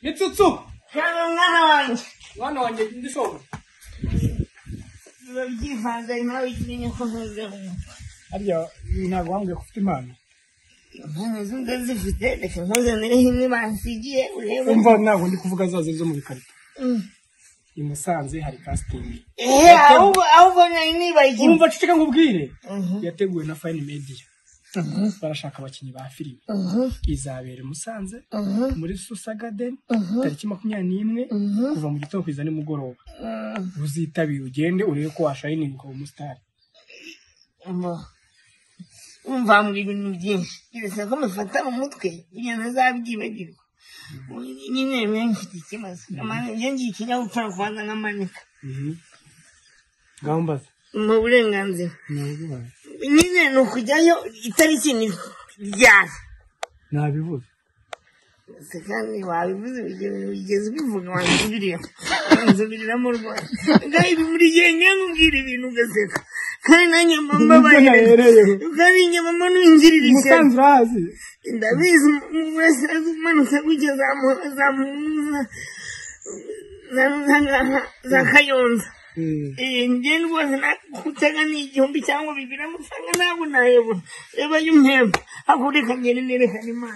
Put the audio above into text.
Mitsutsu. Mwana wanjye ndishobo. Ibyifuzo nawe ikinye ko ntazeho. Arya ntabwo wambwiye ko ufite impano. Impano zifite reka nkuzanire himwe bansigiye urebe. Umva ntabwo ndi kuvuga zazo zo mu bikarito. I Musanze hari casting. Ahubwo nibaye. Umva ceceka ngubwire. Yateguwe na Fine Media. Barashaka abakinnyi ba filime. Izabere Musanze muri Susa Garden tariki 21 kuva mu gitondo kwiza nimugoroba. Uzitabira ugende urebe ko washining ko umustar. Umva muri ibintu byinshi. Birasa ko mufata mu mutwe ibintu zabyibagirwa. Nyine mfite ikibazo. Amana ngiye ikinyabupfura kwanza nkamanika. Gambaza. Mu burenganzira. Nyine nukujyayo itariki ni ryari. Nabivuze. Sekandi wabivuze bigeze bivuga wanzubirira mu Rwanda. Ngaho ibi muri yenge nkubwira ibintu ugaseka. Kandi nanjye mama bahereye. Kandi njye mama n'injirira ishyaka. Musanze urazi. Ndabizi wese azumanutse kugeza za Kayonza. Njye rwose nakutega n'igihumbi cyangwa 2 amafaranga ntabwo nayobora. Reba y'Impamo. Akureka ngene nerekana Imana.